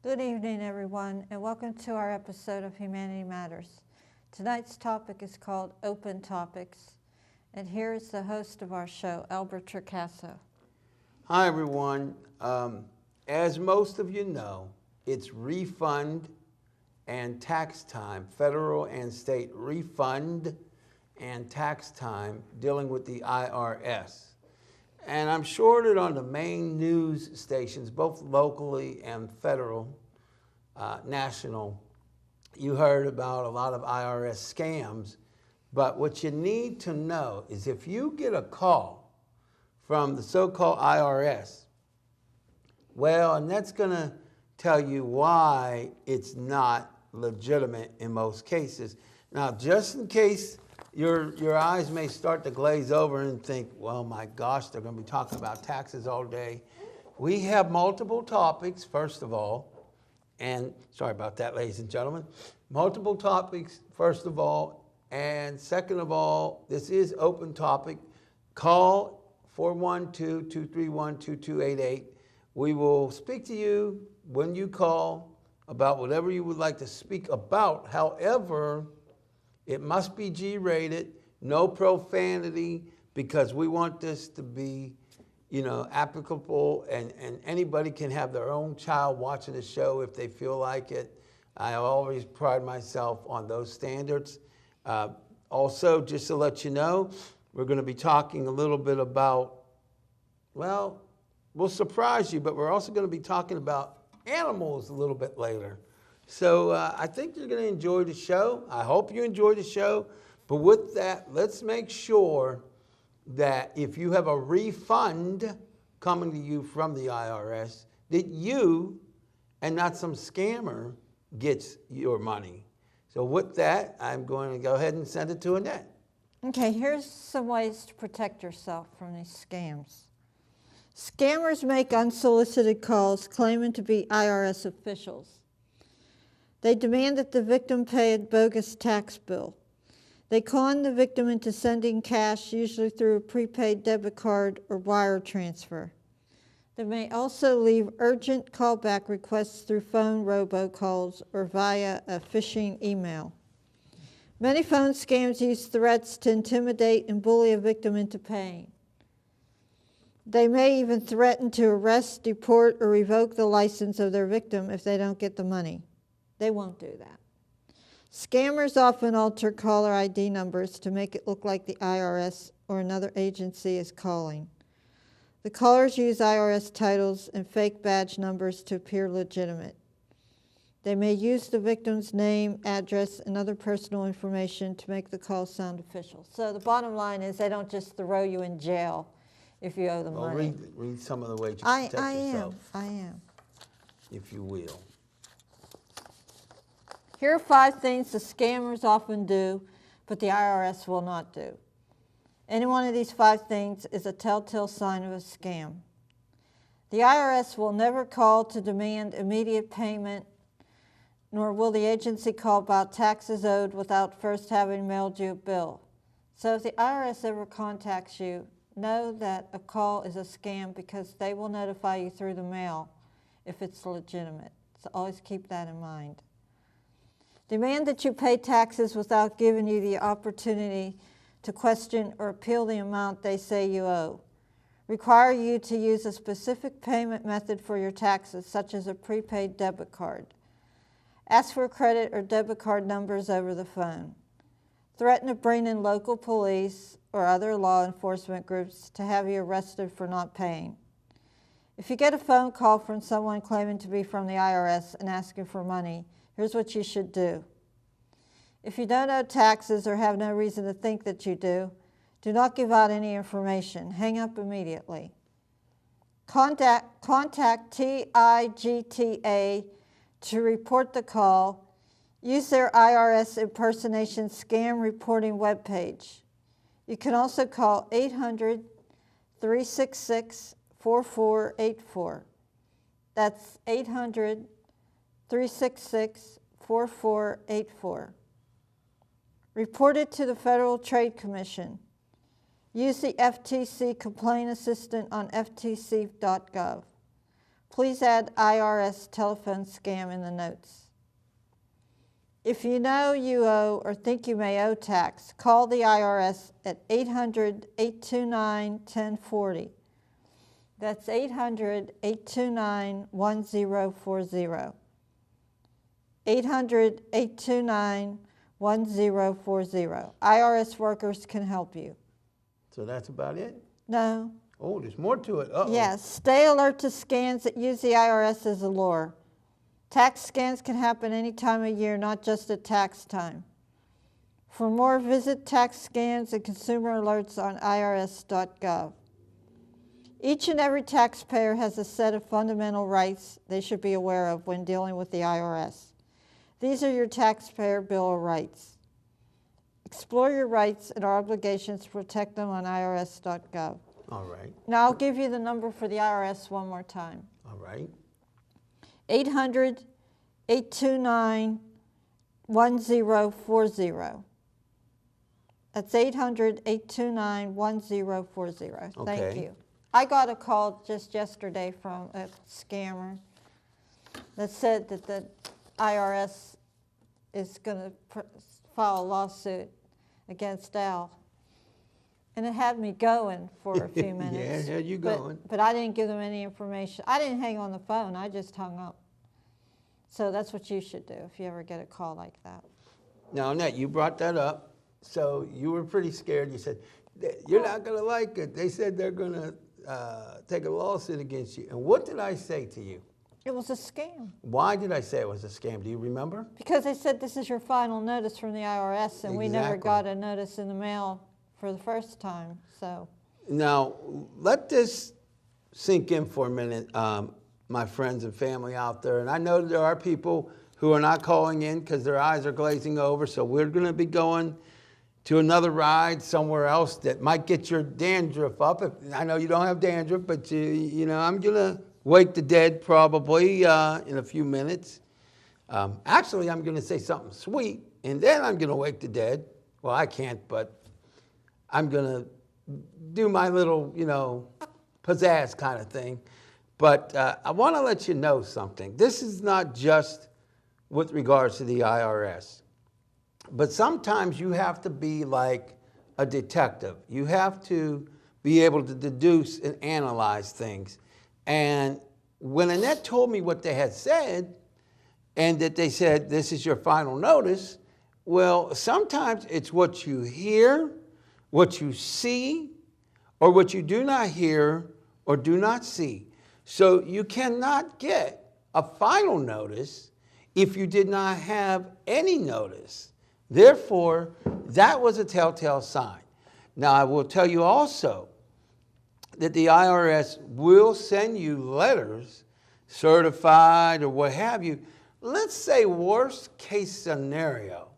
Good evening, everyone, and welcome to our episode of Humanity Matters. Tonight's topic is called Open Topics, and here is the host of our show, Albert Torcaso. Hi, everyone. As most of you know, it's refund and tax time, federal and state refund and tax time dealing with the IRS. And I'm sure that on the main news stations, both locally and federal, national, you heard about a lot of IRS scams. But what you need to know is if you get a call from the so-called IRS, well, and that's going to tell you why it's not legitimate in most cases. Now, just in case your eyes may start to glaze over and think, well, my gosh, they're going to be talking about taxes all day. We have multiple topics, first of all, and sorry about that, ladies and gentlemen. Multiple topics, first of all, and second of all, this is open topic. Call 412-231-2288. We will speak to you when you call about whatever you would like to speak about. However, it must be G-rated, no profanity, because we want this to be, applicable, and anybody can have their own child watching the show if they feel like it. I always pride myself on those standards. Also, just to let you know, we're going to be talking a little bit about, well, we'll surprise you, but we're also going to be talking about animals a little bit later. So I think you're going to enjoy the show. I hope you enjoy the show. But with that, let's make sure that if you have a refund coming to you from the IRS, that you and not some scammer gets your money. So with that, I'm going to go ahead and send it to Annette. Okay, here's some ways to protect yourself from these scams. Scammers make unsolicited calls claiming to be IRS officials. They demand that the victim pay a bogus tax bill. They con the victim into sending cash, usually through a prepaid debit card or wire transfer. They may also leave urgent callback requests through phone robocalls or via a phishing email. Many phone scams use threats to intimidate and bully a victim into paying. They may even threaten to arrest, deport, or revoke the license of their victim if they don't get the money. They won't do that. Scammers often alter caller ID numbers to make it look like the IRS or another agency is calling. The callers use IRS titles and fake badge numbers to appear legitimate. They may use the victim's name, address, and other personal information to make the call sound official. So the bottom line is they don't just throw you in jail if you owe them money. Read some of the ways you protect yourself. I am. If you will. Here are 5 things the scammers often do, but the IRS will not do. Any one of these 5 things is a telltale sign of a scam. The IRS will never call to demand immediate payment, nor will the agency call about taxes owed without first having mailed you a bill. So if the IRS ever contacts you, know that a call is a scam because they will notify you through the mail if it's legitimate. So always keep that in mind. Demand that you pay taxes without giving you the opportunity to question or appeal the amount they say you owe. Require you to use a specific payment method for your taxes, such as a prepaid debit card. Ask for credit or debit card numbers over the phone. Threaten to bring in local police or other law enforcement groups to have you arrested for not paying. If you get a phone call from someone claiming to be from the IRS and asking for money, here's what you should do. If you don't owe taxes or have no reason to think that you do not give out any information. Hang up immediately. Contact TIGTA to report the call. Use their IRS impersonation scam reporting webpage. You can also call 800-366-4484. That's 800-366-4484. Report it to the Federal Trade Commission. Use the FTC Complaint Assistant on ftc.gov. Please add IRS telephone scam in the notes. If you know you owe or think you may owe tax, call the IRS at 800-829-1040. That's 800-829-1040. 800-829-1040. IRS workers can help you. So that's about it? No. Oh, there's more to it. Uh-oh. Yes, stay alert to scams that use the IRS as a lure. Tax scams can happen any time of year, not just at tax time. For more, visit tax scams and consumer alerts on irs.gov. Each and every taxpayer has a set of fundamental rights they should be aware of when dealing with the IRS. These are your taxpayer bill of rights. Explore your rights and our obligations to protect them on irs.gov. All right. Now I'll give you the number for the IRS one more time. All right. 800-829-1040. That's 800-829-1040. Thank Okay. you. I got a call just yesterday from a scammer that said that the IRS is going to file a lawsuit against Al. And it had me going for a few minutes. Yeah, had you going. But I didn't give them any information. I didn't hang on the phone. I just hung up. So that's what you should do if you ever get a call like that. Now, Annette, you brought that up. So you were pretty scared. You said, you're not going to like it. They said they're going to take a lawsuit against you. And what did I say to you? It was a scam. Why did I say it was a scam? Do you remember? Because they said this is your final notice from the IRS, and we never Exactly. got a notice in the mail for the first time. So Now, let this sink in for a minute, my friends and family out there. And I know there are people who are not calling in because their eyes are glazing over. So we're going to be going to another ride somewhere else that might get your dandruff up. I know you don't have dandruff, but you know, I'm going to wake the dead probably in a few minutes. Actually, I'm going to say something sweet, and then I'm going to wake the dead. Well, I can't, but I'm going to do my little, you know, pizzazz kind of thing. But I want to let you know something. This is not just with regards to the IRS. But sometimes you have to be like a detective. You have to be able to deduce and analyze things. And when Annette told me what they had said, and that they said, this is your final notice, well, sometimes it's what you hear, what you see, or what you do not hear or do not see. So you cannot get a final notice if you did not have any notice. Therefore, that was a telltale sign. Now, I will tell you also that the IRS will send you letters, certified or what have you. Let's say worst case scenario,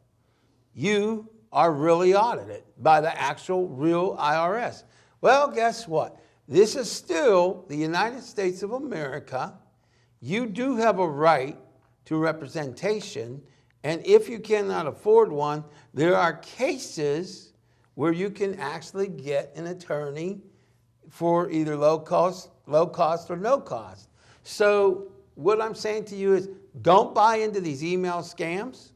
you are really audited by the actual real IRS. Well, guess what? This is still the United States of America. You do have a right to representation, and if you cannot afford one, there are cases where you can actually get an attorney for either low cost or no cost. So what I'm saying to you is, don't buy into these email scams.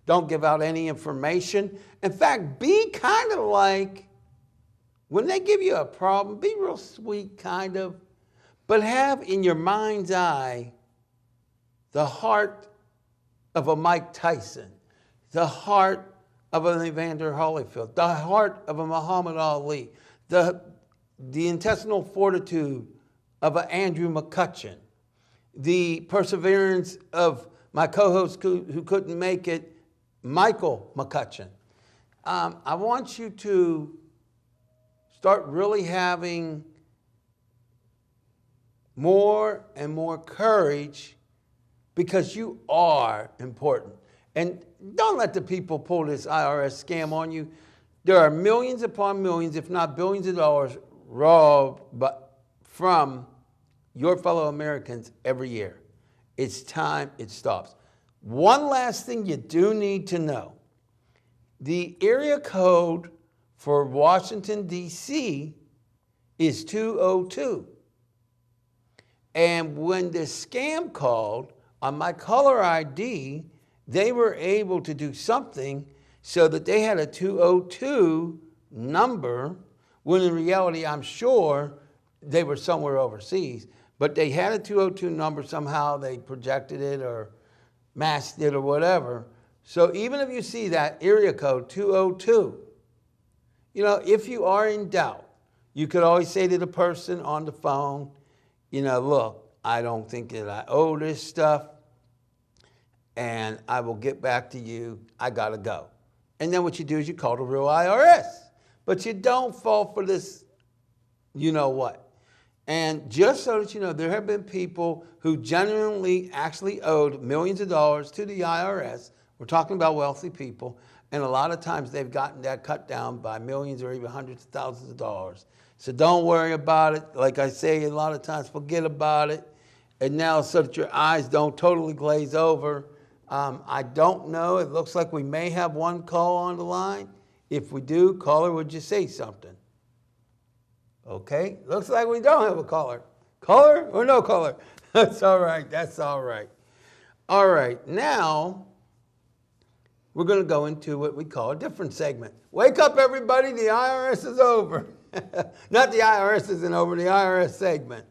Don't give out any information. In fact, be kind of like, when they give you a problem, be real sweet, kind of, but have in your mind's eye the heart of a Mike Tyson, the heart of an Evander Holyfield, the heart of a Muhammad Ali, the intestinal fortitude of an Andrew McCutcheon, the perseverance of my co-host who couldn't make it, Michael McCutcheon. I want you to start really having more and more courage, because you are important. And don't let the people pull this IRS scam on you. There are millions upon millions, if not billions of dollars, robbed from your fellow Americans every year. It's time it stops. One last thing you do need to know. The area code for Washington, D.C. is 202. And when the scam called, on my caller ID, they were able to do something so that they had a 202 number, when in reality, I'm sure they were somewhere overseas. But they had a 202 number, somehow they projected it or masked it or whatever. So even if you see that area code 202, if you are in doubt, you could always say to the person on the phone, look, I don't think that I owe this stuff, and I will get back to you. I got to go. And then what you do is you call the real IRS. But you don't fall for this, what. And just so that you know, there have been people who genuinely actually owed millions of dollars to the IRS. We're talking about wealthy people. And a lot of times they've gotten that cut down by millions or even hundreds of thousands of dollars. So don't worry about it. Like I say, a lot of times, forget about it. And now, so that your eyes don't totally glaze over, I don't know. It looks like we may have one call on the line. If we do, caller, would you say something? Okay, looks like we don't have a caller. Caller or no caller? That's all right, that's all right. All right, now we're going to go into what we call a different segment. Wake up, everybody, the IRS is over. Not the IRS isn't over, the IRS segment.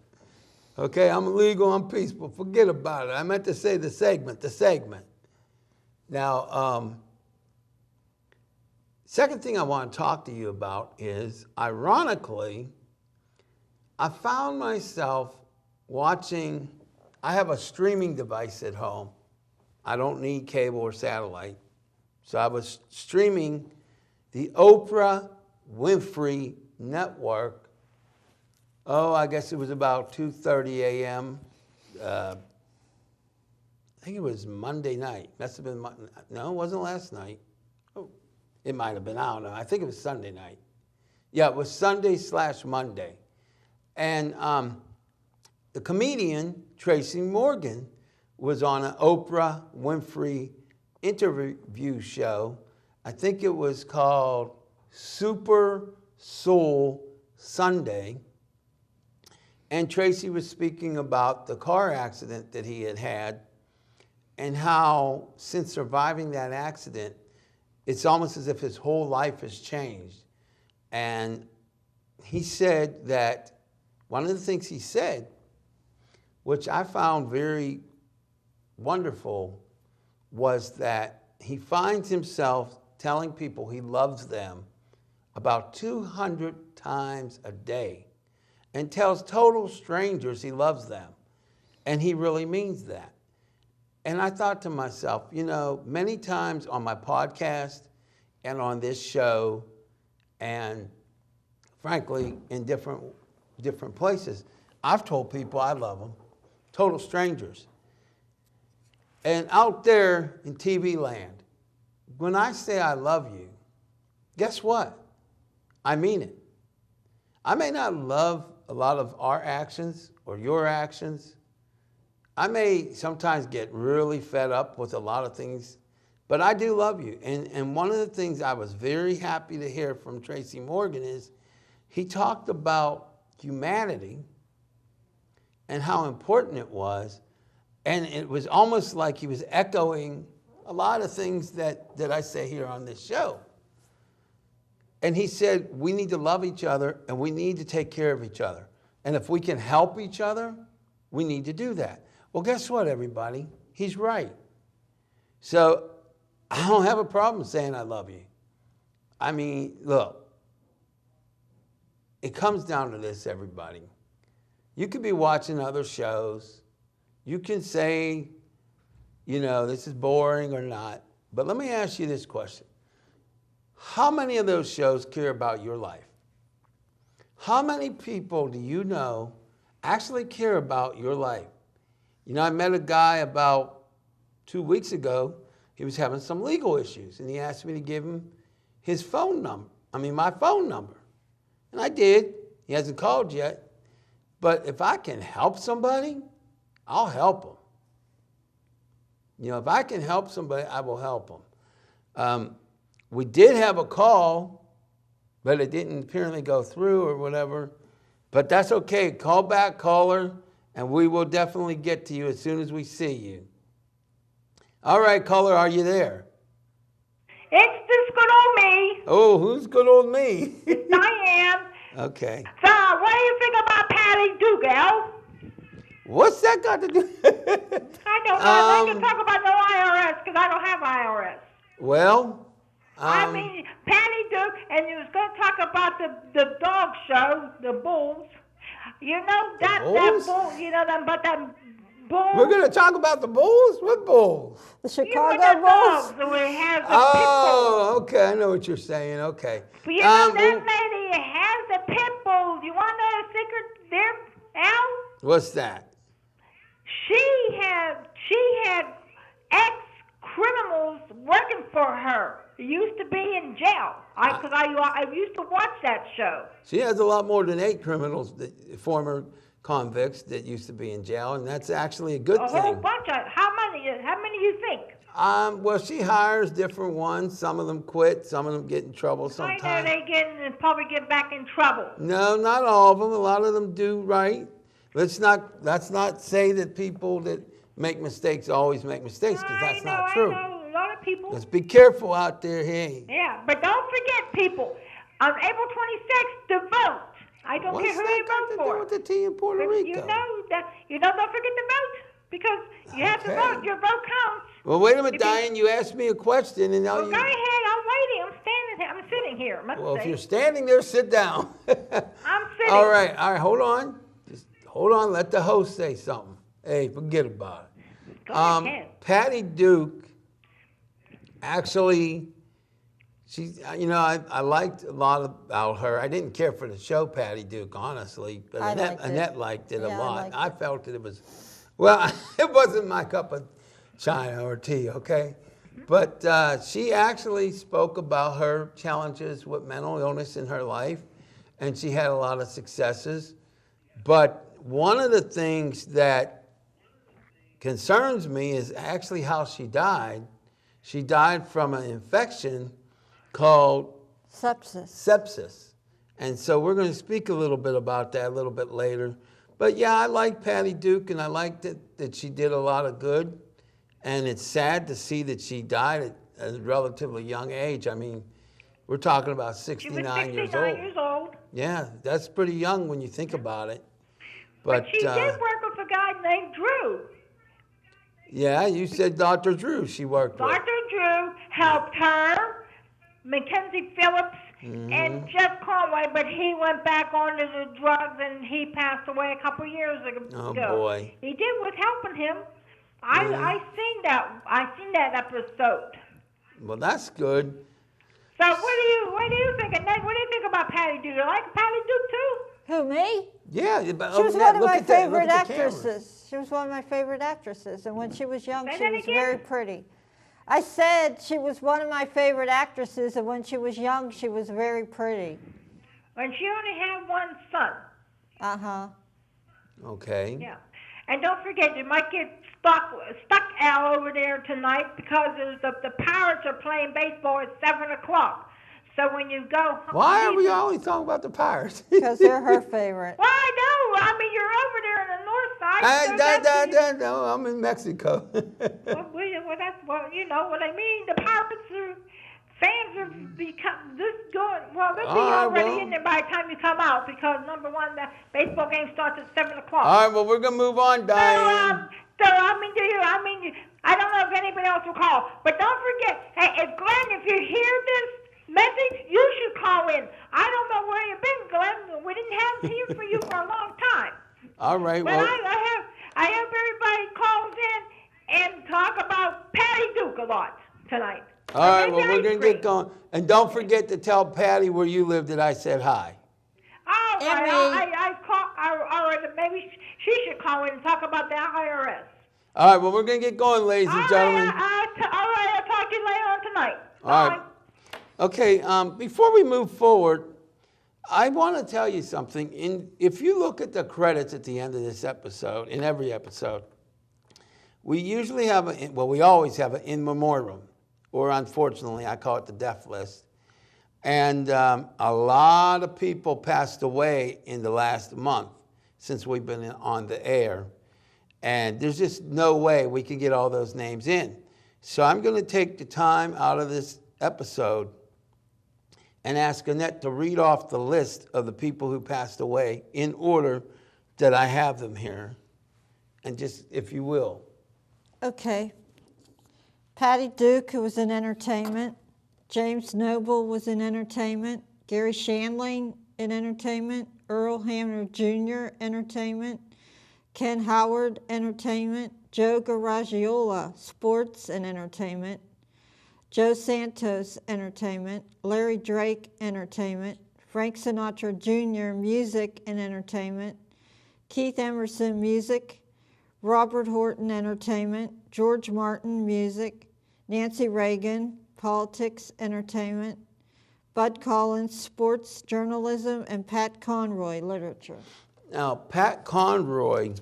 Okay, I'm legal, I'm peaceful, forget about it. I meant to say the segment. Now, second thing I want to talk to you about is, ironically, I found myself watching, I have a streaming device at home. I don't need cable or satellite. So I was streaming the Oprah Winfrey Network. I guess it was about 2:30 a.m. I think it was Monday night. Must have been, no, it wasn't last night. Oh, it might have been, I don't know. I think it was Sunday night. Yeah, it was Sunday/Monday. And the comedian, Tracy Morgan, was on an Oprah Winfrey interview show. I think it was called Super Soul Sunday. And Tracy was speaking about the car accident that he had had and how, since surviving that accident, it's almost as if his whole life has changed. And he said that one of the things he said, which I found very wonderful, was that he finds himself telling people he loves them about 200 times a day, and tells total strangers he loves them. And he really means that. And I thought to myself, many times on my podcast and on this show, and frankly, in different places, I've told people I love them, total strangers. And out there in TV land, when I say I love you, guess what? I mean it. I may not love a lot of our actions or your actions. I may sometimes get really fed up with a lot of things, but I do love you. And one of the things I was very happy to hear from Tracy Morgan is he talked about humanity and how important it was. And it was almost like he was echoing a lot of things that I say here on this show. And he said, we need to love each other and we need to take care of each other. And if we can help each other, we need to do that. Well, guess what, everybody? He's right. So I don't have a problem saying I love you. I mean, look, it comes down to this, everybody. You could be watching other shows. You can say, this is boring or not. But let me ask you this question. How many of those shows care about your life? How many people do you know actually care about your life? I met a guy about 2 weeks ago. He was having some legal issues, and he asked me to give him his phone number. My phone number. And I did. He hasn't called yet. But if I can help somebody, I'll help them. If I can help somebody, I will help them. We did have a call, but it didn't apparently go through or whatever. But that's okay. Call back, caller, and we will definitely get to you as soon as we see you. All right, caller, are you there? It's this good old me. Oh, who's good old me? It's Diane. Okay. So, what do you think about Patty Duke, Al? What's that got to do? I don't know. I can talk about no IRS because I don't have IRS. Well, I mean, Patty Duke, and you was going to talk about the dog show, the bulls. You know that bulls? bull. You know them, but that bull. we're going to talk about the Bulls? What Bulls? The You know Chicago that Bulls? dog, the way it has the Oh, okay. I know what you're saying. Okay. pit bull. You know that lady has the pit bull. You want to know a secret there, Al? What's that? She had ex-criminals working for her. Used to be in jail. I used to watch that show. She has a lot more than 8 criminals, former convicts that used to be in jail, and that's actually a good A thing. whole bunch of how many you think? Well, she hires different ones. Some of them quit. Some of them get in trouble I know sometimes. they probably get back in trouble. No, not all of them. A lot of them do right. Let's not say that people that make mistakes always make mistakes, because that's not true. I know a lot of people. Let's be careful out there, hey. Yeah, but don't forget, people, on April 26th to vote. I don't What's care who that you got vote to for. do with the tea in Puerto But Rico? you know, don't forget to vote because you have to Okay. vote. Your vote counts. Well, wait a minute, If you- Diane. You asked me a question, and now Well, you. go ahead. I'm waiting. I'm standing here. I'm sitting here. Well, if you're standing there, sit down. I'm sitting. All right, hold on. Just hold on. Let the host say something. Hey, forget about it. Go ahead. Patty Duke, actually, I liked a lot about her. I didn't care for the show Patty Duke, honestly, but I liked it. Annette liked it a Yeah, I lot. liked I it. felt that it was, well, it wasn't my cup of china or tea, okay? But she actually spoke about her challenges with mental illness in her life, and she had a lot of successes. But one of the things that concerns me is actually how she died. She died from an infection called sepsis. And so we're going to speak a little bit about that a little bit later. But yeah, I like Patty Duke, and I liked that she did a lot of good. And it's sad to see that she died at a relatively young age. I mean, we're talking about She was 69 years 69 old. years old. Yeah, that's pretty young when you think about it. But she did work with a guy named Drew. Yeah, you said Dr. Drew she worked with. Dr. Drew helped her, Mackenzie Phillips, and Jeff Conway, but he went back onto the drugs and he passed away a couple years ago. Oh, boy. He did was helping him. I seen that episode. Well, that's good. So what do you think, Annette? What do you think about Patty Duke? You like Patty Duke too? Who, me? Yeah, but She was Annette, one of look my at that, look favorite at the camera. actresses. She was one of my favorite actresses. And when she was young, Say she that was again? very pretty. I said she was one of my favorite actresses, and when she was young, she was very pretty. And she only had one son. Uh-huh. Okay. Yeah. And don't forget, you might get stuck Al over there tonight because the Pirates are playing baseball at 7 o'clock. So when you go home, Why are we always talking about the Pirates? Because they're her favorite. Well, I know. I mean, you're over there on the north side. So No, I'm in Mexico. you know what I mean. The Pirates fans have become this good. Well, they'll be All right, already in there by the time you come out because number one, the baseball game starts at 7 o'clock. All right, well, we're going to move on, Diane. I don't know if anybody else will call, but don't forget, hey, if you hear this message, you should call in. I don't know where you've been, Glenn. We didn't have here for you for a long time. All right, But well. I hope everybody calls in and talk about Patty Duke a lot tonight. All right, well, we're going to get going. And don't forget to tell Patty where you live that I said hi. Oh, Emmy. maybe she should call in and talk about the IRS. All right, well, we're going to get going, ladies and gentlemen. All right, I'll talk to you later on tonight. All Bye. right. Okay, before we move forward, I want to tell you something. If you look at the credits at the end of this episode, in every episode, we usually have, we always have an in memoriam, or unfortunately, I call it the death list. And a lot of people passed away in the last month. since we've been on the air. And there's just no way we can get all those names in. So I'm going to take the time out of this episode and ask Annette to read off the list of the people who passed away in order that I have them here. And just, if you will. Okay. Patty Duke, who was in entertainment. James Noble was in entertainment. Gary Shandling in entertainment. Earl Hamner Jr., entertainment. Ken Howard, entertainment. Joe Garagiola, sports and entertainment. Joe Santos, entertainment. Larry Drake, entertainment. Frank Sinatra Jr., music and entertainment. Keith Emerson, music. Robert Horton, entertainment. George Martin, music. Nancy Reagan, politics, entertainment. Bud Collins, sports, journalism, and Pat Conroy, literature. Now, Pat Conroy,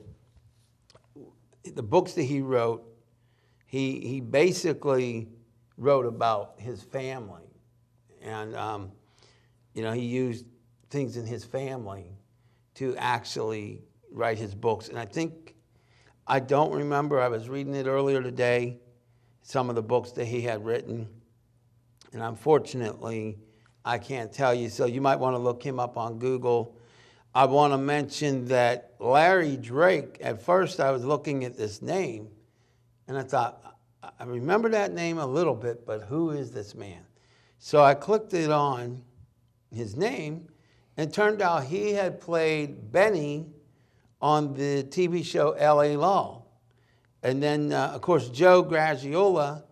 the books that he wrote, he basically wrote about his family. And, he used things in his family to actually write his books. And I don't remember, I was reading it earlier today, some of the books that he had written. And unfortunately, I can't tell you, so you might want to look him up on Google. I want to mention that Larry Drake, at first I was looking at this name, and I thought, I remember that name a little bit, but who is this man? So I clicked it on his name, and it turned out he had played Benny on the TV show L.A. Law. And then, of course, Joe Garagiola,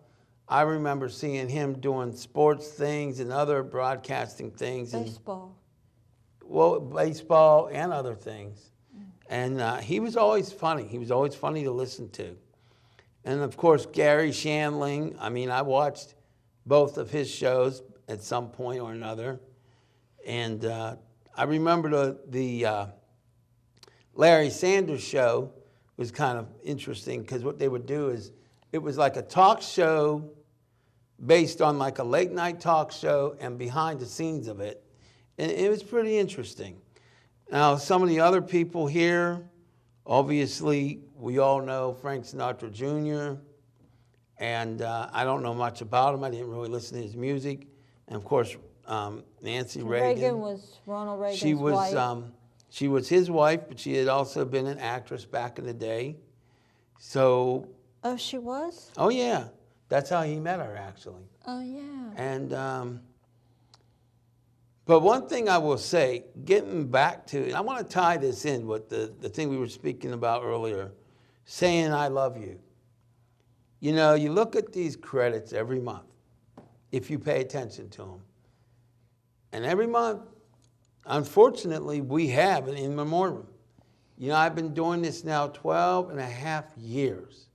I remember seeing him doing sports things and other broadcasting things. Baseball. Baseball and other things. And he was always funny. He was always funny to listen to. And, of course, Gary Shandling. I mean, I watched both of his shows at some point or another. And I remember the Larry Sanders Show was kind of interesting because what they would do is it was like a talk show based on like a late night talk show and behind the scenes of it. And it was pretty interesting. Now, some of the other people here, obviously, we all know Frank Sinatra Jr., and I don't know much about him. I didn't really listen to his music. And, of course, Nancy Reagan. Reagan was Ronald Reagan's wife. She was his wife, but she had also been an actress back in the day. So. Oh, she was? Oh, yeah. That's how he met her, actually. Oh, yeah. And, but one thing I will say, getting back to, and I want to tie this in with the thing we were speaking about earlier, saying I love you. You know, you look at these credits every month, if you pay attention to them. And every month, unfortunately, we have an in memoriam. You know, I've been doing this now 12 and a half years.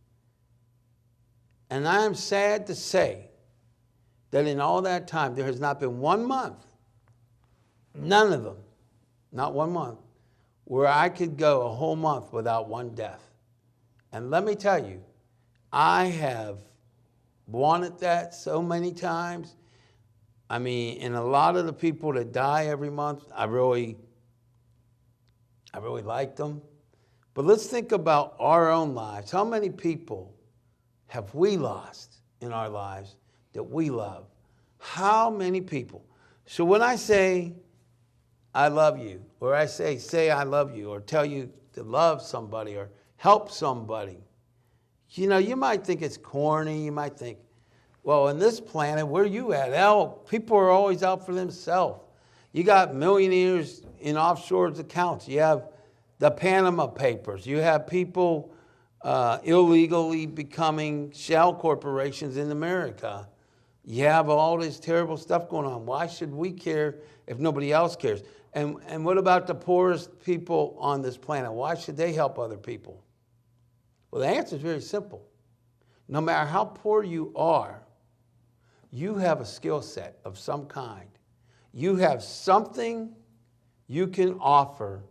And I am sad to say that in all that time, there has not been one month, none of them, not 1 month, where I could go a whole month without one death. And let me tell you, I have wanted that so many times. I mean, and a lot of the people that die every month, I really like them. But let's think about our own lives. How many people have we lost in our lives that we love? How many people? So when I say I love you, or I say I love you, or tell you to love somebody or help somebody, you know, you might think it's corny. You might think, well, in this planet, where are you at? Hell, people are always out for themselves. You got millionaires in offshore accounts. You have the Panama Papers. You have people illegally becoming shell corporations in America. You have all this terrible stuff going on. Why should we care if nobody else cares? And what about the poorest people on this planet? Why should they help other people? Well, the answer is very simple. No matter how poor you are, you have a skill set of some kind. You have something you can offer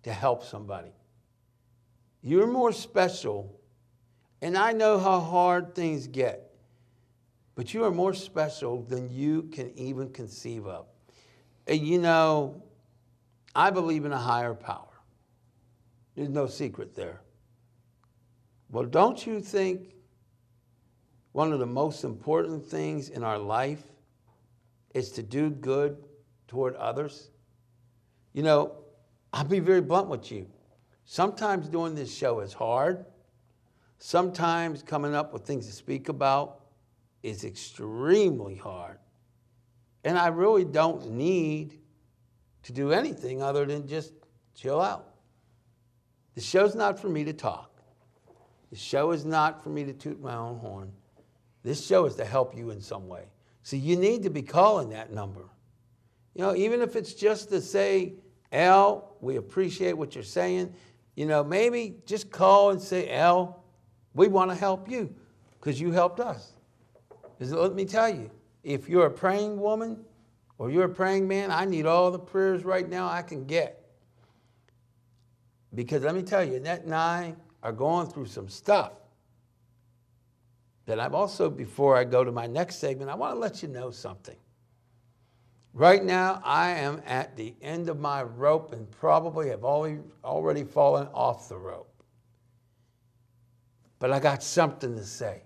to help somebody. You're more special, and I know how hard things get, but you are more special than you can even conceive of. And you know, I believe in a higher power. There's no secret there. Well, don't you think one of the most important things in our life is to do good toward others? You know, I'll be very blunt with you. Sometimes doing this show is hard. Sometimes coming up with things to speak about is extremely hard. And I really don't need to do anything other than just chill out. The show's not for me to talk. The show is not for me to toot my own horn. This show is to help you in some way. So you need to be calling that number. You know, even if it's just to say, Al, we appreciate what you're saying. You know, maybe just call and say, Al, we want to help you because you helped us. Because let me tell you, if you're a praying woman or you're a praying man, I need all the prayers right now I can get. Because let me tell you, Annette and I are going through some stuff that I'm also, before I go to my next segment, I want to let you know something. Right now, I am at the end of my rope and probably have already fallen off the rope. But I got something to say.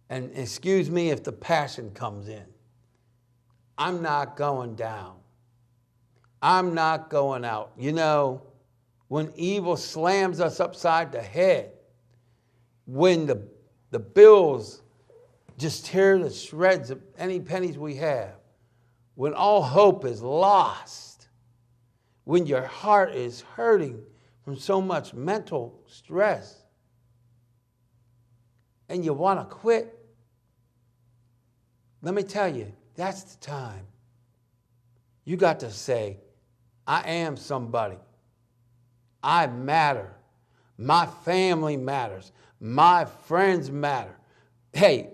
And excuse me if the passion comes in. I'm not going down. I'm not going out. You know, when evil slams us upside the head, when the bills just tear to shreds of any pennies we have, when all hope is lost, when your heart is hurting from so much mental stress, and you want to quit, let me tell you, that's the time. You got to say, I am somebody. I matter. My family matters. My friends matter. Hey,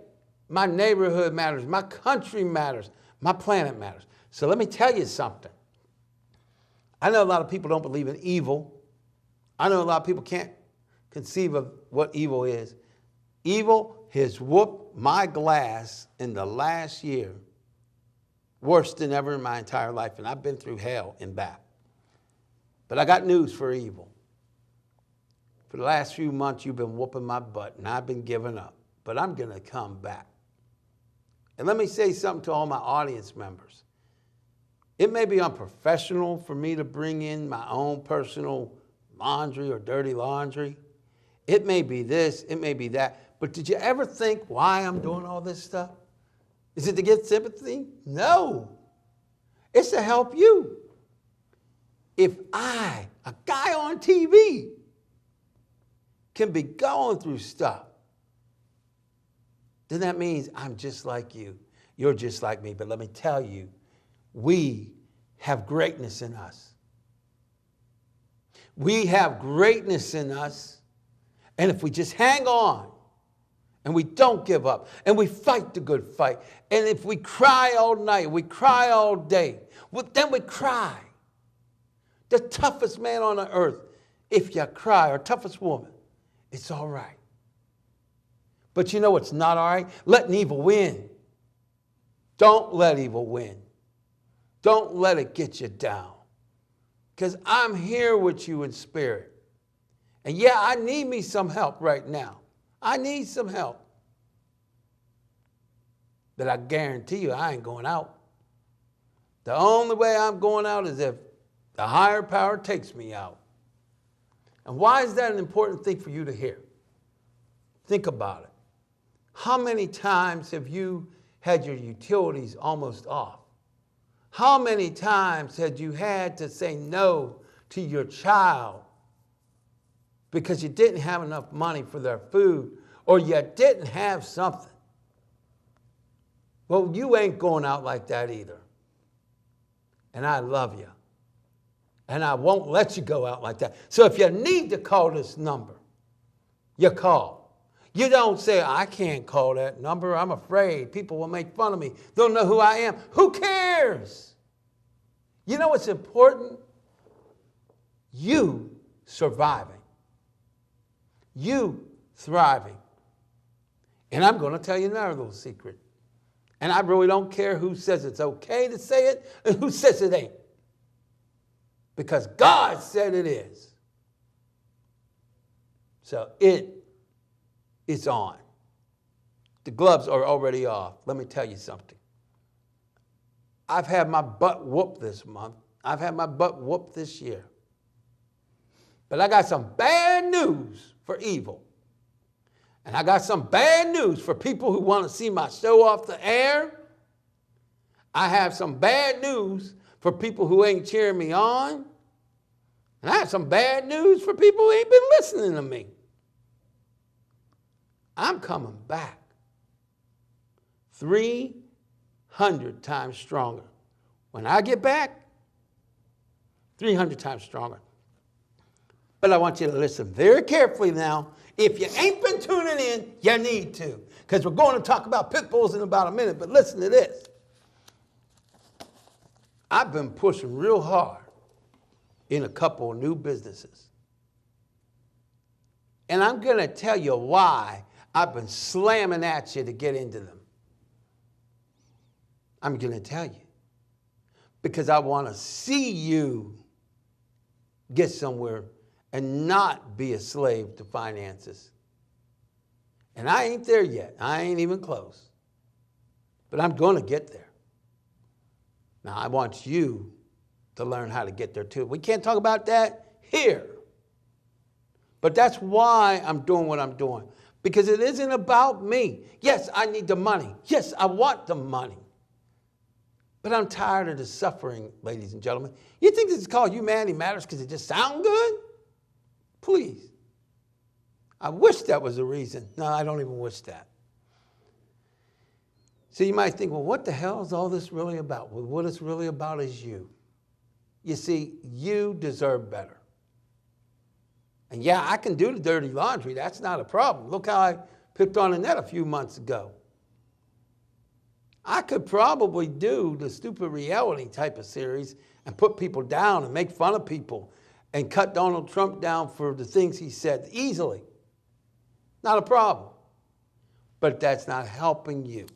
my neighborhood matters. My country matters. My planet matters. So let me tell you something. I know a lot of people don't believe in evil. I know a lot of people can't conceive of what evil is. Evil has whooped my glass in the last year worse than ever in my entire life, and I've been through hell and back. But I got news for evil. For the last few months, you've been whooping my butt, and I've been giving up. But I'm going to come back. And let me say something to all my audience members. It may be unprofessional for me to bring in my own personal laundry or dirty laundry. It may be this, it may be that. But did you ever think why I'm doing all this stuff? Is it to get sympathy? No. It's to help you. If I, a guy on TV, can be going through stuff, then that means I'm just like you. You're just like me. But let me tell you, we have greatness in us. We have greatness in us. And if we just hang on and we don't give up and we fight the good fight, and if we cry all night, we cry all day, well, then we cry. The toughest man on the earth, if you cry, or toughest woman, it's all right. But you know what's not all right? Letting evil win. Don't let evil win. Don't let it get you down. Because I'm here with you in spirit. And yeah, I need me some help right now. I need some help. But I guarantee you I ain't going out. The only way I'm going out is if the higher power takes me out. And why is that an important thing for you to hear? Think about it. How many times have you had your utilities almost off? How many times had you had to say no to your child because you didn't have enough money for their food, or you didn't have something? Well, you ain't going out like that either. And I love you. And I won't let you go out like that. So if you need to call this number, you call. You don't say, I can't call that number. I'm afraid people will make fun of me. They'll know who I am. Who cares? You know what's important? You surviving. You thriving. And I'm going to tell you another little secret. And I really don't care who says it's okay to say it and who says it ain't. Because God said it is. So it's on. The gloves are already off. Let me tell you something. I've had my butt whooped this month. I've had my butt whooped this year. But I got some bad news for evil. And I got some bad news for people who want to see my show off the air. I have some bad news for people who ain't cheering me on. And I have some bad news for people who ain't been listening to me. I'm coming back 300 times stronger. When I get back, 300 times stronger. But I want you to listen very carefully now. If you ain't been tuning in, you need to. Because we're going to talk about pit bulls in about a minute. But listen to this. I've been pushing real hard in a couple of new businesses. And I'm going to tell you why I've been slamming at you to get into them. I'm going to tell you. Because I want to see you get somewhere and not be a slave to finances. And I ain't there yet. I ain't even close. But I'm going to get there. Now, I want you to learn how to get there too. We can't talk about that here. But that's why I'm doing what I'm doing. Because it isn't about me. Yes, I need the money. Yes, I want the money. But I'm tired of the suffering, ladies and gentlemen. You think this is called Humanity Matters because it just sounds good? Please. I wish that was the reason. No, I don't even wish that. So you might think, well, what the hell is all this really about? Well, what it's really about is you. You see, you deserve better. And yeah, I can do the dirty laundry. That's not a problem. Look how I picked on Annette a few months ago. I could probably do the stupid reality type of series and put people down and make fun of people and cut Donald Trump down for the things he said easily. Not a problem. But that's not helping you.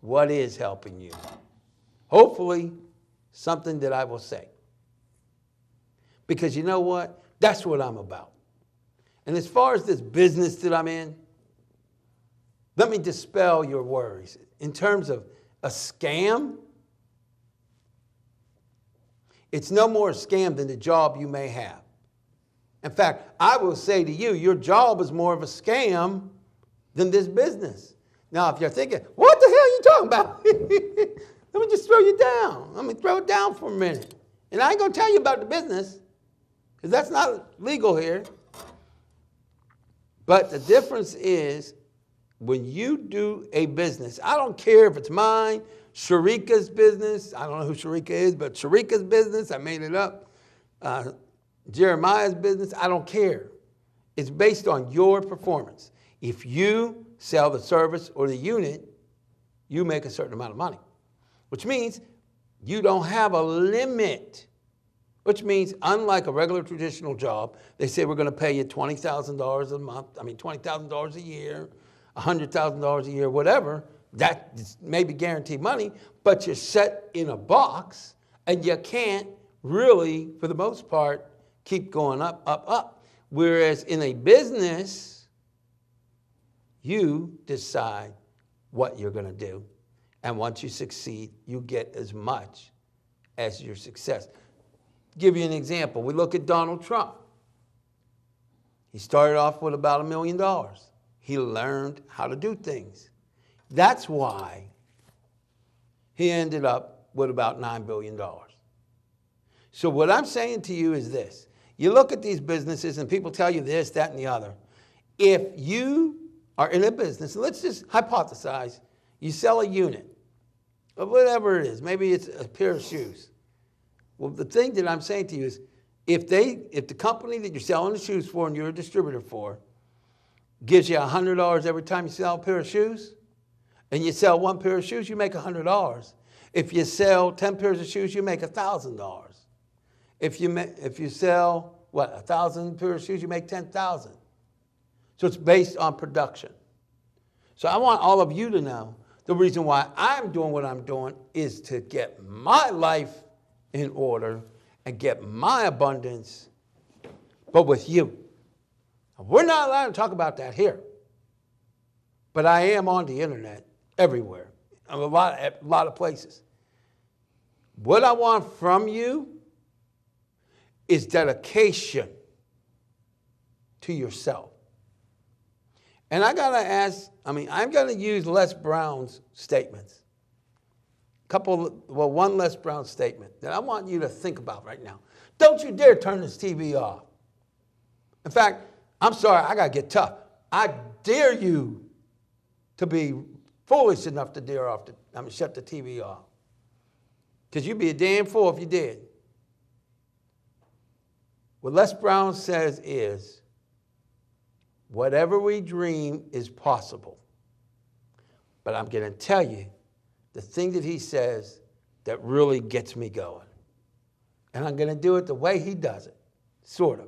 What is helping you? Hopefully, something that I will say. Because you know what? That's what I'm about. And as far as this business that I'm in, let me dispel your worries. In terms of a scam, it's no more a scam than the job you may have. In fact, I will say to you, your job is more of a scam than this business. Now, if you're thinking, what the hell are you talking about? Let me just throw you down. Let me throw it down for a minute. And I ain't going to tell you about the business, because that's not legal here. But the difference is, when you do a business, I don't care if it's mine, Sharika's business, I don't know who Sharika is, but Sharika's business, I made it up, Jeremiah's business, I don't care. It's based on your performance. If you sell the service or the unit, you make a certain amount of money, which means you don't have a limit, which means unlike a regular traditional job, they say we're going to pay you $20,000 a month, $20,000 a year, $100,000 a year, whatever, that may be guaranteed money, but you're set in a box and you can't really, for the most part, keep going up, up, up. Whereas in a business, you decide what you're going to do. And once you succeed, you get as much as your success. Give you an example. We look at Donald Trump. He started off with about $1 million. He learned how to do things. That's why he ended up with about $9 billion. So what I'm saying to you is this. You look at these businesses and people tell you this, that, and the other. If you are in a business, let's just hypothesize, you sell a unit of whatever it is. Maybe it's a pair of shoes. Well, the thing that I'm saying to you is, if the company that you're selling the shoes for and you're a distributor for gives you $100 every time you sell a pair of shoes, and you sell one pair of shoes, you make $100. If you sell 10 pairs of shoes, you make $1,000. If you sell, 1,000 pairs of shoes, you make 10,000. So it's based on production. So I want all of you to know the reason why I'm doing what I'm doing is to get my life in order and get my abundance, but with you. We're not allowed to talk about that here. But I am on the internet everywhere, a lot of places. What I want from you is dedication to yourself. And I got to ask, I'm going to use Les Brown's statements. One Les Brown statement that I want you to think about right now. Don't you dare turn this TV off. In fact, I'm sorry, I got to get tough. I dare you to be foolish enough to shut the TV off. Because you'd be a damn fool if you did. What Les Brown says is, whatever we dream is possible. But I'm going to tell you the thing that he says that really gets me going. And I'm going to do it the way he does it, sort of.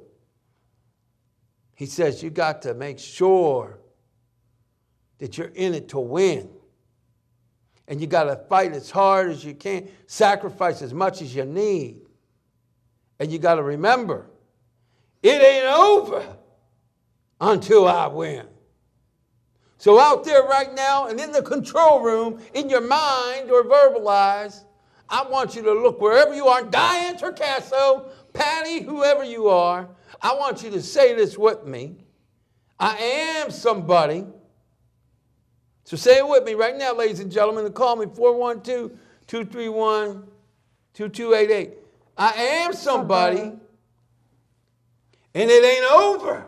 He says you got to make sure that you're in it to win. And you got to fight as hard as you can, sacrifice as much as you need. And you got to remember, it ain't over until I win. So out there right now and in the control room, in your mind or verbalize, I want you to look wherever you are, Diane, Torcaso, Patty, whoever you are, I want you to say this with me. I am somebody. So say it with me right now, ladies and gentlemen, and call me 412-231-2288. I am somebody, and it ain't over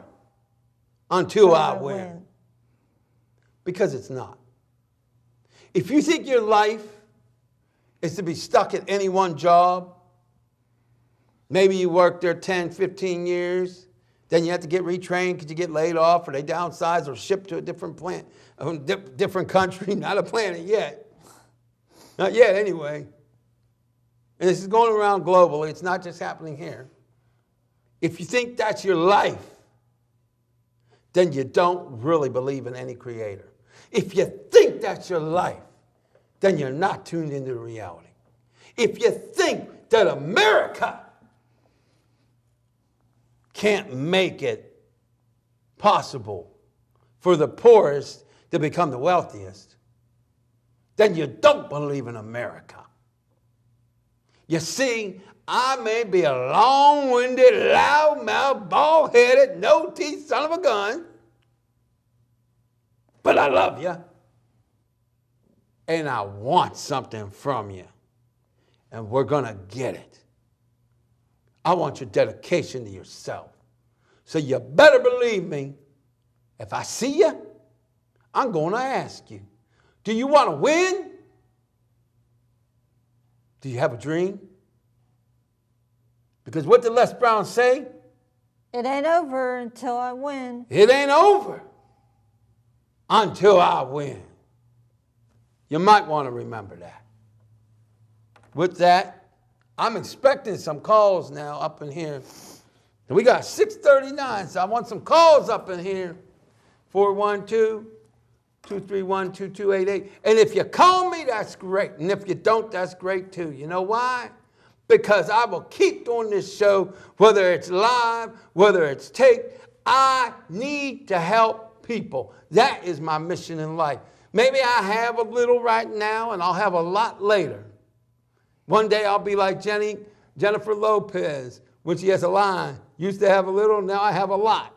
until I win. Because it's not. If you think your life is to be stuck at any one job, maybe you work there 10, 15 years, then you have to get retrained because you get laid off or they downsize or shipped to a different plant, a different country, not a planet yet. Not yet, anyway. And this is going around globally. It's not just happening here. If you think that's your life, then you don't really believe in any creator. If you think that's your life, then you're not tuned into reality. If you think that America can't make it possible for the poorest to become the wealthiest, then you don't believe in America. You see, I may be a long-winded, loud-mouthed, bald-headed, no-teeth son of a gun, but I love you. And I want something from you. And we're going to get it. I want your dedication to yourself. So you better believe me. If I see you, I'm going to ask you, do you want to win? Do you have a dream? Because what did Les Brown say? It ain't over until I win. It ain't over until I win. You might want to remember that. With that, I'm expecting some calls now up in here. And we got 6:39, so I want some calls up in here. 412-231-2288. And if you call me, that's great. And if you don't, that's great too. You know why? Because I will keep doing this show, whether it's live, whether it's taped. I need to help people. That is my mission in life. Maybe I have a little right now, and I'll have a lot later. One day I'll be like Jennifer Lopez, when she has a line. Used to have a little, now I have a lot.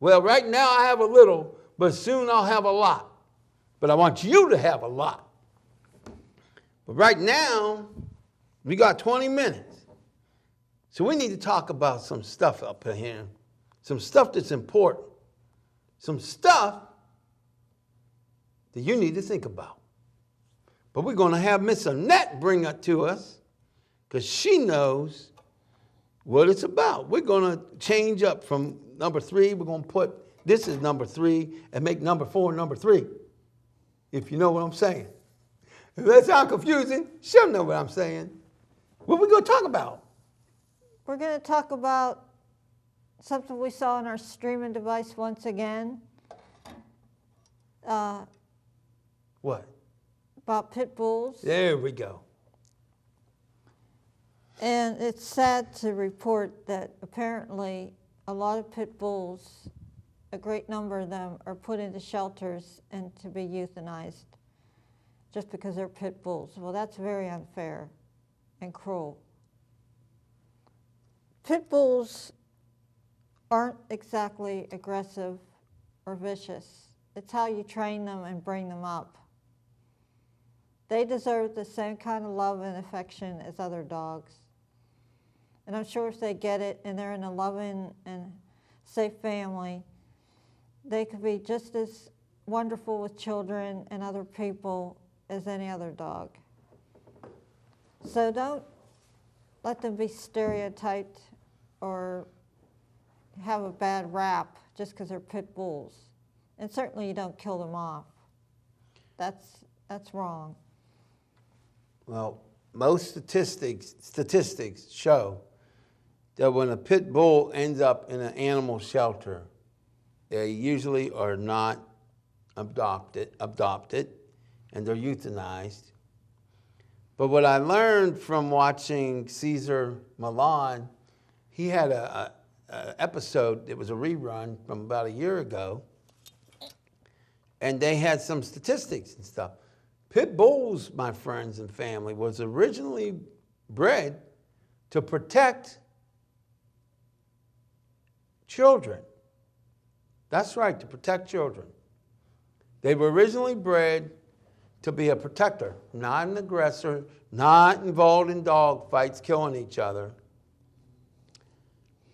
Well, right now I have a little, but soon I'll have a lot. But I want you to have a lot. But right now, we got 20 minutes. So we need to talk about some stuff up in here. Some stuff that's important. Some stuff that you need to think about. But we're going to have Miss Annette bring it to us because she knows what it's about. We're going to change up from number 3. We're going to put this is number 3 and make number 4 number 3, if you know what I'm saying. If that sounds confusing, she'll know what I'm saying. What are we going to talk about? We're going to talk about something we saw on our streaming device once again. What? About pit bulls. There we go. And it's sad to report that apparently a lot of pit bulls a great number of them are put into shelters and to be euthanized just because they're pit bulls. Well, that's very unfair and cruel. Pit bulls aren't exactly aggressive or vicious. It's how you train them and bring them up. They deserve the same kind of love and affection as other dogs. And I'm sure if they get it and they're in a loving and safe family, they could be just as wonderful with children and other people as any other dog. So don't let them be stereotyped or have a bad rap just because they're pit bulls. And certainly you don't kill them off. That's wrong. Well, most statistics show that when a pit bull ends up in an animal shelter, they usually are not adopted, and they're euthanized. But what I learned from watching Cesar Millan, he had a episode, it was a rerun from about a year ago, and they had some statistics and stuff. Pit bulls, my friends and family, was originally bred to protect children. That's right, to protect children. They were originally bred to be a protector, not an aggressor, not involved in dog fights, killing each other.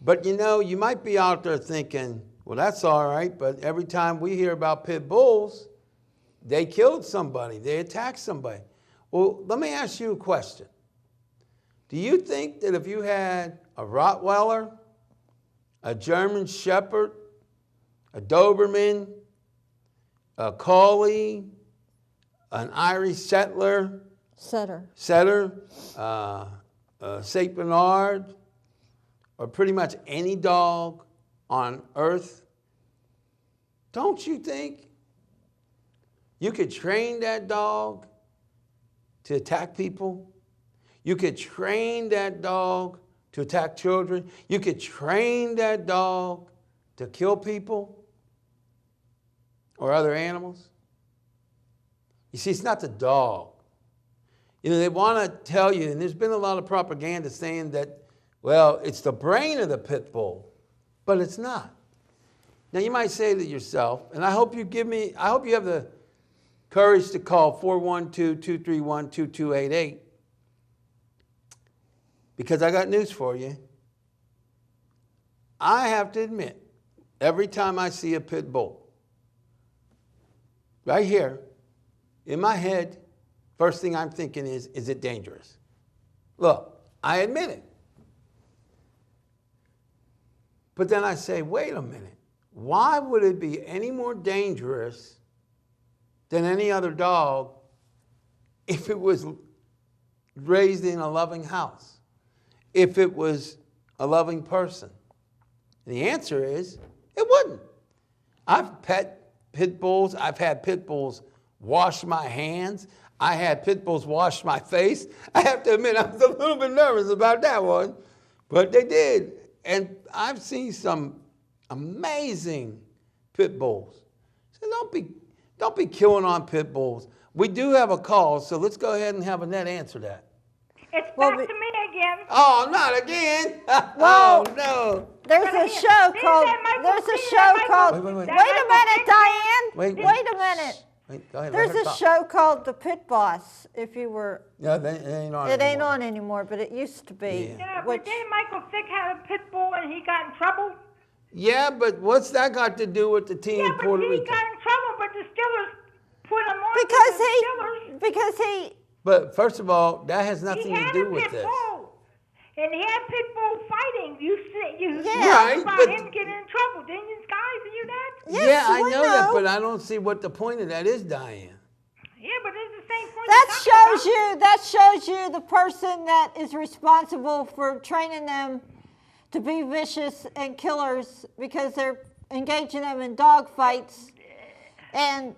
But you know, you might be out there thinking, well, that's all right, but every time we hear about pit bulls, they killed somebody, they attacked somebody. Well, let me ask you a question. Do you think that if you had a Rottweiler, a German Shepherd, a Doberman, a Collie, an Irish Setter, a Saint Bernard, or pretty much any dog on earth, don't you think you could train that dog to attack people? You could train that dog to attack children. You could train that dog to kill people or other animals. You see, it's not the dog. You know, they want to tell you, and there's been a lot of propaganda saying that, well, it's the brain of the pit bull, but it's not. Now, you might say to yourself, and I hope you have the courage to call 412-231-2288, because I got news for you. I have to admit, every time I see a pit bull, right here, in my head, first thing I'm thinking is it dangerous? Look, I admit it. But then I say, wait a minute. Why would it be any more dangerous than any other dog if it was raised in a loving house? If it was a loving person? And the answer is, it wouldn't. I've pet pit bulls. I've had pit bulls wash my hands. I had pit bulls wash my face. I have to admit, I was a little bit nervous about that one, but they did. And I've seen some amazing pit bulls. So don't be killing on pit bulls. We do have a call, so let's go ahead and have Annette answer that. It's back to me again. Oh, not again. Well, oh, no. There's a show called, Wait. Wait a minute, Diane. Wait a minute. Wait, go ahead. There's a show called The Pit Boss, if you were. Yeah, it ain't on It ain't anymore. on anymore, but it used to be. Yeah, but didn't Michael Vick have a pit bull and he got in trouble? Yeah, but what's that got to do with the team in Puerto Rico? Yeah, but he got in trouble, but the Steelers put him on Because he. But first of all, that has nothing to do with this. Bull, and he had pit bull fighting. You Right, about but him getting in trouble, didn't you guys? And you that? Yes, yeah, I we know that, but I don't see what the point of that is, Diane. Yeah, but it's the same point. That shows you the person that is responsible for training them to be vicious and killers because they're engaging them in dog fights. And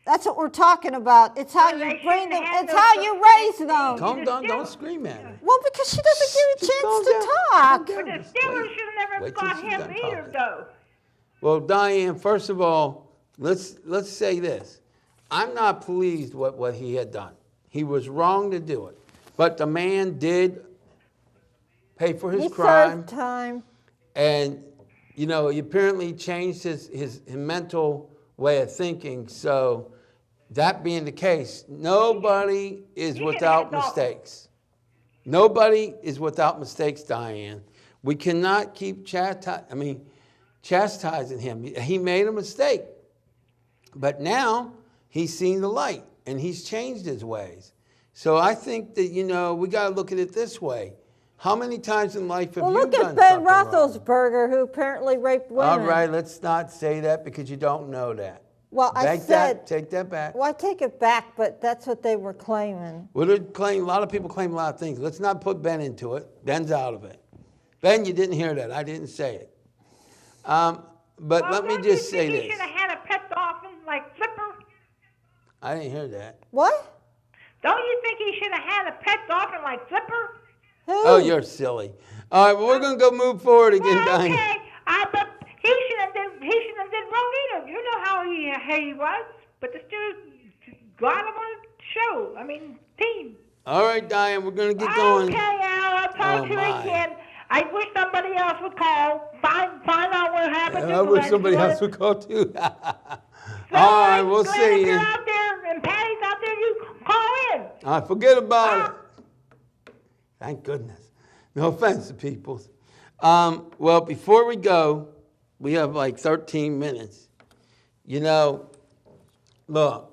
that's what we're talking about. It's how you bring them, it's how you raise them. Don't scream at her. Well, because she doesn't give you a chance to talk. But the Steelers should have never got him either, though. Well, Diane, first of all, let's say this. I'm not pleased with what he had done. He was wrong to do it. But the man did pay for his He crime. served time. And, you know, he apparently changed his mental way of thinking. So that being the case, nobody is without mistakes. Nobody is without mistakes, Diane. We cannot keep chastising him. He made a mistake. But now he's seen the light and he's changed his ways. So I think that, you know, we got to look at it this way. How many times in life have you Look done at Ben something wrong? Roethlisberger, who apparently raped women. All right, let's not say that because you don't know that. Well, I said... Take that back. Well, I take it back, but that's what they were claiming. Well, a lot of people claim a lot of things. Let's not put Ben into it. Ben's out of it. Ben, you didn't hear that. I didn't say it. But let me just say this. You should have had a pet dolphin like Flipper. I didn't hear that. What? Don't you think he should have had a pet dolphin like Flipper? Who? Oh, you're silly. All right, well, we're going to go move forward again, Well, Diane. okay, but he shouldn't have did wrong either. You know how he was, but the students got him on a show. I mean, team. All right, Diane, we're going to get going. Okay, Al, I'll talk to you again. I wish somebody else would call. Find out what happened. I wish somebody else would call too. All right, we'll see If you. you're out there and Patty's out there, you call in. All right, forget about it. Thank goodness. No offense to people. Well, before we go, we have like 13 minutes. You know, look,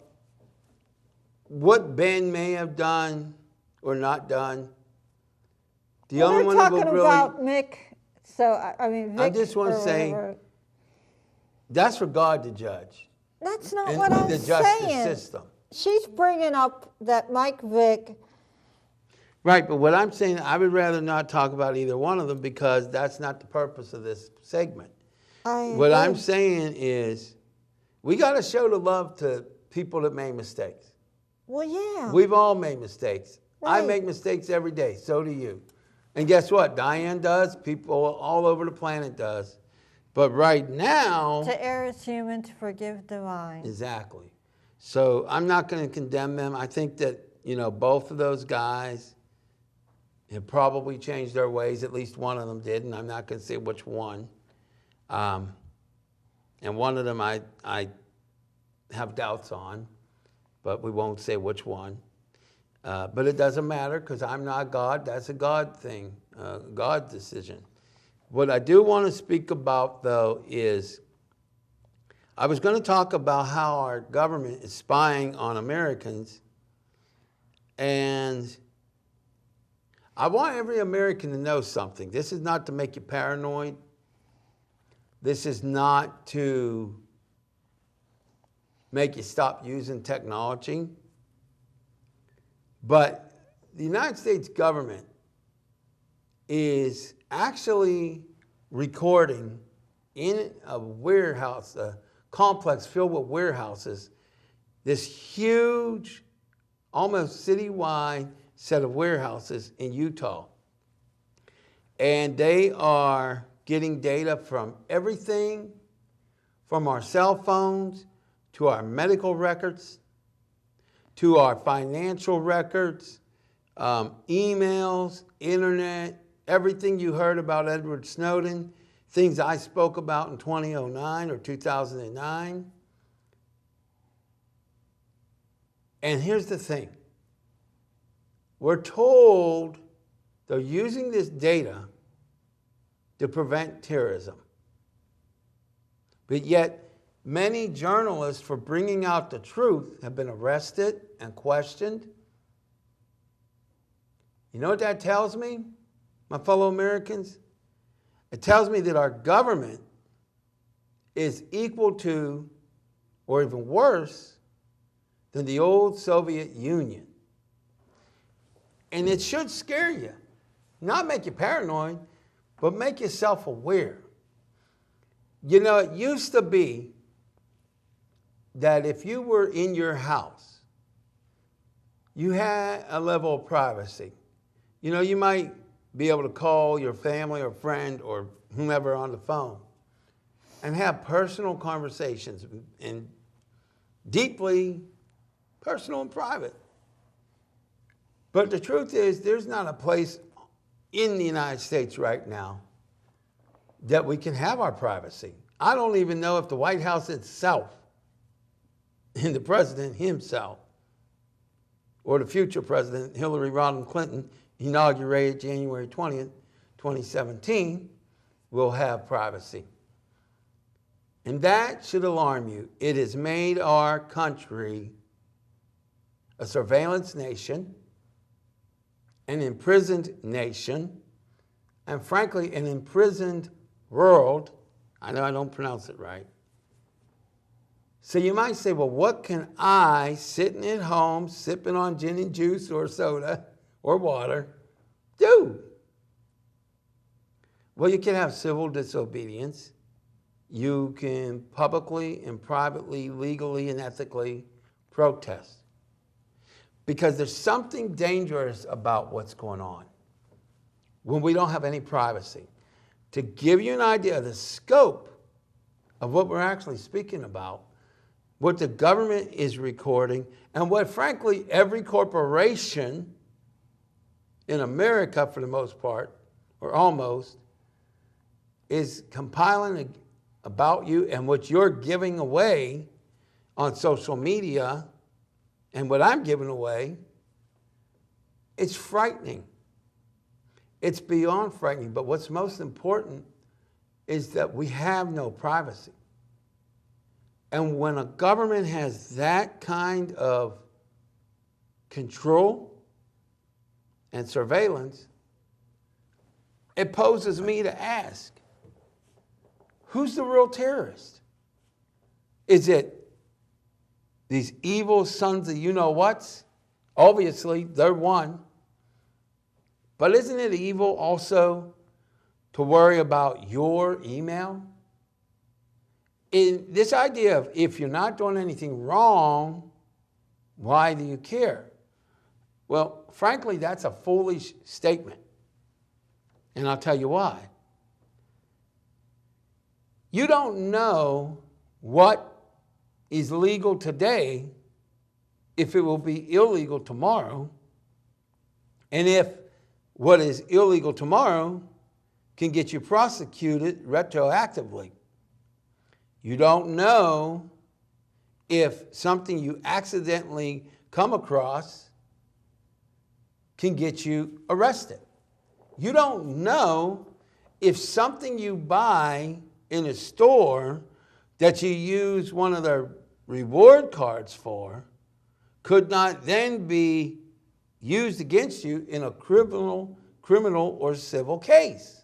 what Ben may have done or not done, the only one that will talking really... about Mick, so, I mean, Vic, I just want to say, whatever. that's for God to judge. That's not And what I'm the justice saying. system. She's bringing up that Mike Vick. Right, but what I'm saying, I would rather not talk about either one of them because that's not the purpose of this segment. What I'm saying is we got to show the love to people that made mistakes. Well, yeah. We've all made mistakes. I Right. make mistakes every day. So do you. And guess what? Diane does. People all over the planet does. But right now... To err is human, to forgive divine. Exactly. So I'm not going to condemn them. I think that, you know, both of those guys have probably changed their ways. At least one of them did, and I'm not going to say which one. And one of them I have doubts on, but we won't say which one. But it doesn't matter because I'm not God. That's a God thing, God decision. What I do want to speak about, though, is I was going to talk about how our government is spying on Americans. And I want every American to know something. This is not to make you paranoid. This is not to make you stop using technology. But the United States government is actually recording in a warehouse, a complex filled with warehouses, this huge, almost citywide set of warehouses in Utah. And they are getting data from everything from our cell phones to our medical records, to our financial records, emails, internet, everything you heard about Edward Snowden, things I spoke about in 2009 or 2009. And here's the thing. We're told they're using this data to prevent terrorism. But yet, many journalists, for bringing out the truth, have been arrested and questioned. You know what that tells me, my fellow Americans? It tells me that our government is equal to, or even worse, than the old Soviet Union. And it should scare you. Not make you paranoid, but make you self-aware. You know, it used to be that if you were in your house, you had a level of privacy. You know, you might be able to call your family or friend or whomever on the phone. and have personal conversations, and deeply personal and private. But the truth is, there's not a place in the United States right now that we can have our privacy. I don't even know if the White House itself and the president himself or the future president, Hillary Rodham Clinton, inaugurated January 20th, 2017, will have privacy. And that should alarm you. It has made our country a surveillance nation, an imprisoned nation, and frankly, an imprisoned world. I know I don't pronounce it right. So you might say, well, what can I, sitting at home, sipping on gin and juice or soda or water, do? Well, you can have civil disobedience. You can publicly and privately, legally and ethically protest. Because there's something dangerous about what's going on when we don't have any privacy. To give you an idea of the scope of what we're actually speaking about, what the government is recording, and what, frankly, every corporation in America, for the most part, or almost, is compiling about you and what you're giving away on social media and what I'm giving away, it's frightening. It's beyond frightening. But what's most important is that we have no privacy. And when a government has that kind of control and surveillance, it poses me to ask, who's the real terrorist? Is it these evil sons of you-know-whats? Obviously, they're one. But isn't it evil also to worry about your email? In this idea of if you're not doing anything wrong, why do you care? Well, frankly, that's a foolish statement. And I'll tell you why. You don't know what is legal today if it will be illegal tomorrow, and if what is illegal tomorrow can get you prosecuted retroactively. You don't know if something you accidentally come across can get you arrested. You don't know if something you buy in a store that you use one of their reward cards for could not then be used against you in a criminal or civil case.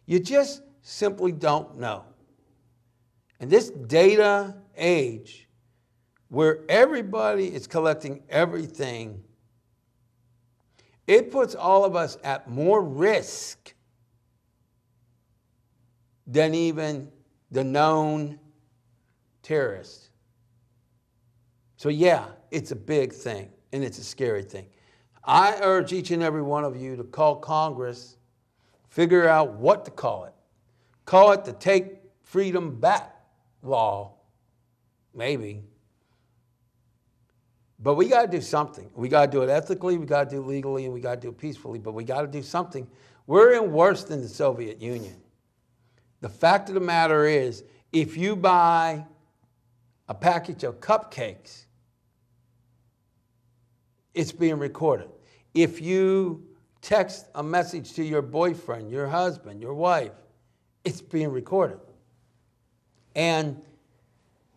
You just simply don't know. And this data age, where everybody is collecting everything, it puts all of us at more risk than even the known terrorists. So yeah, it's a big thing, and it's a scary thing. I urge each and every one of you to call Congress, figure out what to call it. Call it the Take Freedom Back law, maybe. But we got to do something. We got to do it ethically, we got to do it legally, and we got to do it peacefully, but we got to do something. We're in worse than the Soviet Union. The fact of the matter is, if you buy a package of cupcakes, it's being recorded. If you text a message to your boyfriend, your husband, your wife, it's being recorded. And,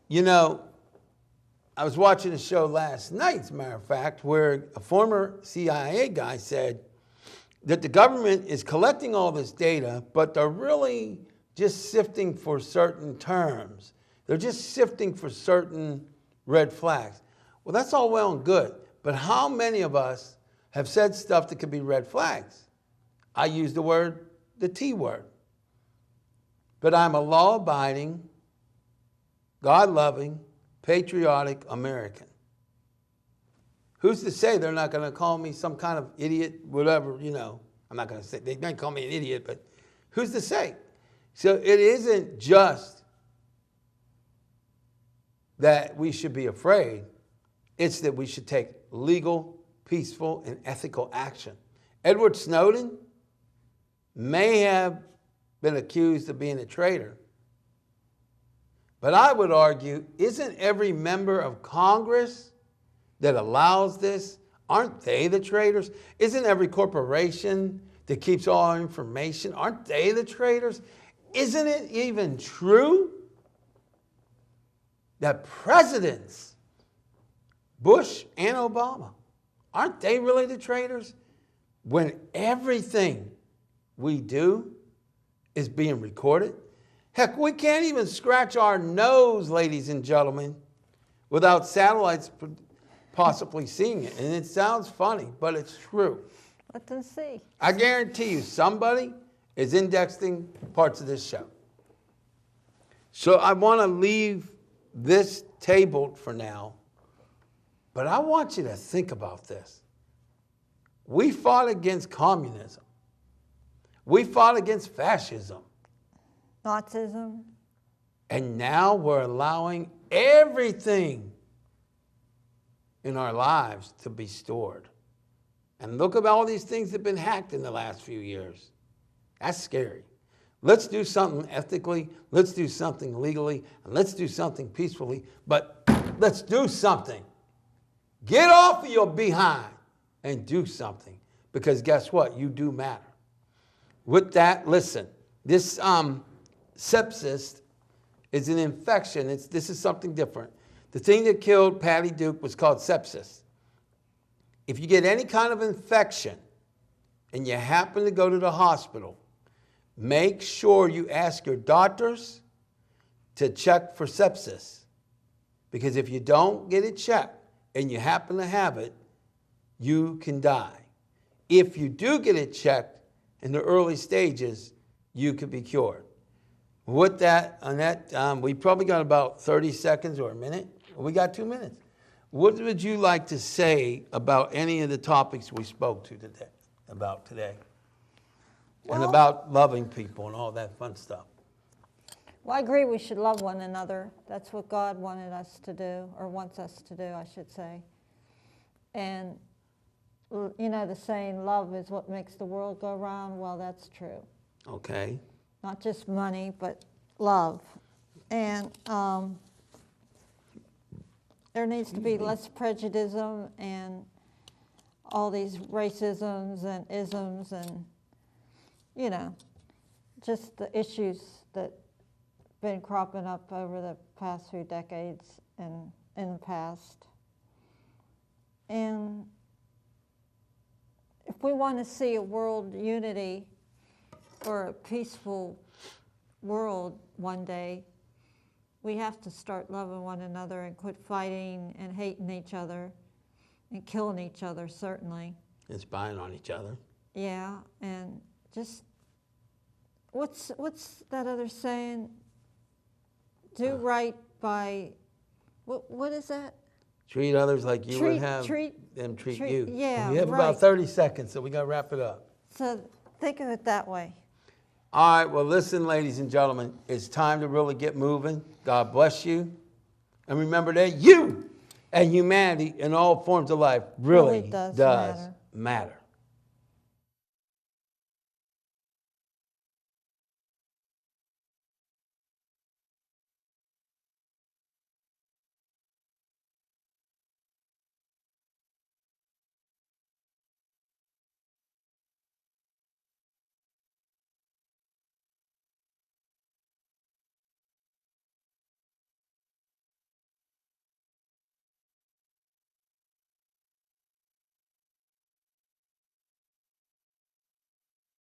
you know, I was watching a show last night, as a matter of fact, where a former CIA guy said that the government is collecting all this data, but they're really just sifting for certain terms. They're just sifting for certain red flags. Well, that's all well and good, but how many of us have said stuff that could be red flags? I use the T word. But I'm a law-abiding, God-loving, patriotic American. Who's to say they're not going to call me some kind of idiot, whatever, you know. I'm not going to say, they might call me an idiot, but who's to say? So it isn't just that we should be afraid. It's that we should take legal, peaceful, and ethical action. Edward Snowden may have been accused of being a traitor, but I would argue, isn't every member of Congress that allows this, aren't they the traitors? Isn't every corporation that keeps all our information, aren't they the traitors? Isn't it even true that presidents, Bush and Obama, aren't they really the traitors? When everything we do is being recorded. Heck, we can't even scratch our nose, ladies and gentlemen, without satellites possibly seeing it. And it sounds funny, but it's true. Let them see. I guarantee you somebody is indexing parts of this show. So I want to leave this tabled for now, but I want you to think about this. We fought against communism. We fought against fascism. Nazism. And now we're allowing everything in our lives to be stored. And look at all these things that have been hacked in the last few years. That's scary. Let's do something ethically, let's do something legally, and let's do something peacefully, but let's do something. Get off of your behind and do something, because guess what? You do matter. With that, listen, this sepsis is an infection. This is something different. The thing that killed Patty Duke was called sepsis. If you get any kind of infection and you happen to go to the hospital, make sure you ask your doctors to check for sepsis. Because if you don't get it checked and you happen to have it, you can die. If you do get it checked in the early stages, you could be cured. With that, Annette, we probably got about 30 seconds or a minute. We got 2 minutes. What would you like to say about any of the topics we spoke to today? And about loving people and all that fun stuff. Well, I agree we should love one another. That's what God wanted us to do, or wants us to do, I should say. And, you know, the saying, love is what makes the world go round. Well, that's true. Okay. Not just money, but love. And there needs to be less prejudice and all these racisms and isms and, you know, just the issues that been cropping up over the past few decades and in the past. And if we want to see a world unity or a peaceful world one day, we have to start loving one another and quit fighting and hating each other and killing each other, certainly. And spying on each other. Yeah, and just, what's that other saying? Do right by, what is that? Treat others like you would have them treat you. Yeah, we have about 30 seconds, so we got to wrap it up. So think of it that way. All right, well, listen, ladies and gentlemen, it's time to really get moving. God bless you. And remember that you and humanity in all forms of life really does matter.